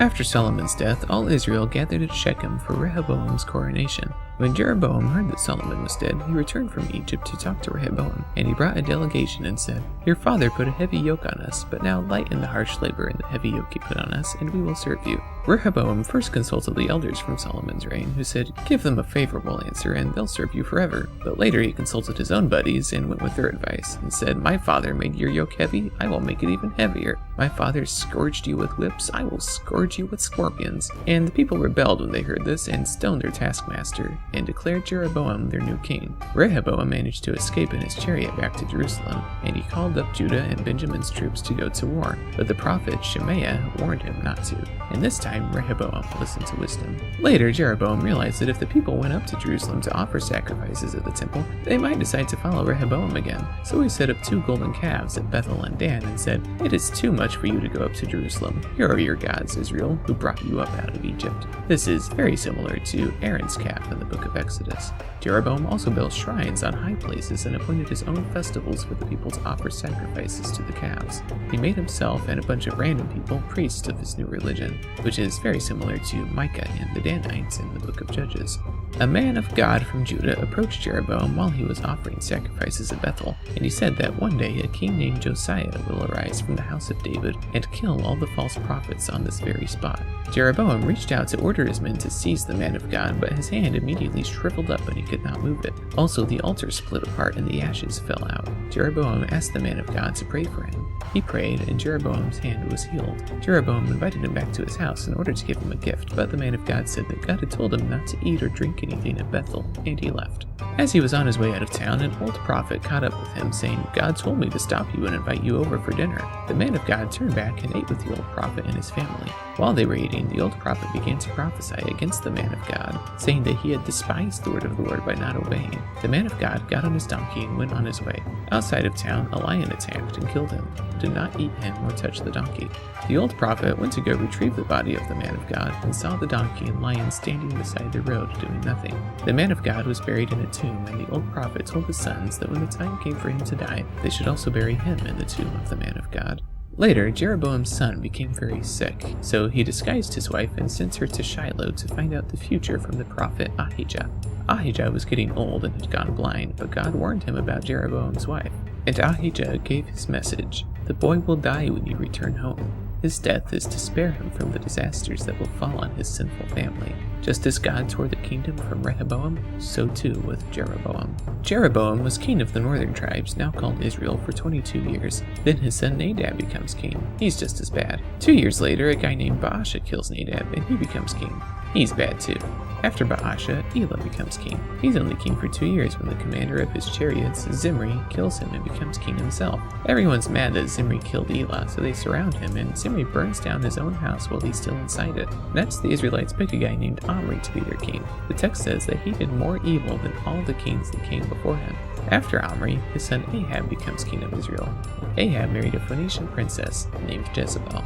After Solomon's death, all Israel gathered at Shechem for Rehoboam's coronation. When Jeroboam heard that Solomon was dead, he returned from Egypt to talk to Rehoboam, and he brought a delegation and said, "Your father put a heavy yoke on us, but now lighten the harsh labor and the heavy yoke he put on us, and we will serve you." Rehoboam first consulted the elders from Solomon's reign, who said, "Give them a favorable answer, and they'll serve you forever." But later he consulted his own buddies and went with their advice, and said, "My father made your yoke heavy, I will make it even heavier. My father scourged you with whips, I will scourge you with scorpions." And the people rebelled when they heard this, and stoned their taskmaster, and declared Jeroboam their new king. Rehoboam managed to escape in his chariot back to Jerusalem, and he called up Judah and Benjamin's troops to go to war. But the prophet Shemaiah warned him not to, and this time Rehoboam listened to wisdom. Later, Jeroboam realized that if the people went up to Jerusalem to offer sacrifices at the temple, they might decide to follow Rehoboam again. So he set up 2 golden calves at Bethel and Dan and said, "It is too much for you to go up to Jerusalem. Here are your gods, Israel, who brought you up out of Egypt." This is very similar to Aaron's calf in the book of Exodus. Jeroboam also built shrines on high places and appointed his own festivals for the people to offer sacrifices to the calves. He made himself and a bunch of random people priests of his new religion, which is very similar to Micah and the Danites in the book of Judges. A man of God from Judah approached Jeroboam while he was offering sacrifices at Bethel, and he said that one day a king named Josiah will arise from the house of David and kill all the false prophets on this very spot. Jeroboam reached out to order his men to seize the man of God, but his hand immediately shriveled up and he could not move it. Also, the altar split apart and the ashes fell out. Jeroboam asked the man of God to pray for him. He prayed, and Jeroboam's hand was healed. Jeroboam invited him back to his house in order to give him a gift, but the man of God said that God had told him not to eat or drink anything at Bethel, and he left. As he was on his way out of town, an old prophet caught up with him, saying, "God told me to stop you and invite you over for dinner." The man of God turned back and ate with the old prophet and his family. While they were eating, the old prophet began to prophesy against the man of God, saying that he had despised the word of the Lord by not obeying. The man of God got on his donkey and went on his way. Outside of town, a lion attacked and killed him, but did not eat him or touch the donkey. The old prophet went to go retrieve the body of the man of God and saw the donkey and lion standing beside the road doing nothing. The man of God was buried in a tomb, and the old prophet told his sons that when the time came for him to die, they should also bury him in the tomb of the man of God. Later, Jeroboam's son became very sick, so he disguised his wife and sent her to Shiloh to find out the future from the prophet Ahijah. Ahijah was getting old and had gone blind, but God warned him about Jeroboam's wife. And Ahijah gave his message: "The boy will die when you return home. His death is to spare him from the disasters that will fall on his sinful family. Just as God tore the kingdom from Rehoboam, so too with Jeroboam." Jeroboam was king of the northern tribes, now called Israel, for 22 years. Then his son Nadab becomes king. He's just as bad. 2 years later, a guy named Baasha kills Nadab, and he becomes king. He's bad too. After Baasha, Elah becomes king. He's only king for 2 years when the commander of his chariots, Zimri, kills him and becomes king himself. Everyone's mad that Zimri killed Elah, so they surround him, and Zimri burns down his own house while he's still inside it. Next, the Israelites pick a guy named Omri to be their king. The text says that he did more evil than all the kings that came before him. After Omri, his son Ahab becomes king of Israel. Ahab married a Phoenician princess named Jezebel.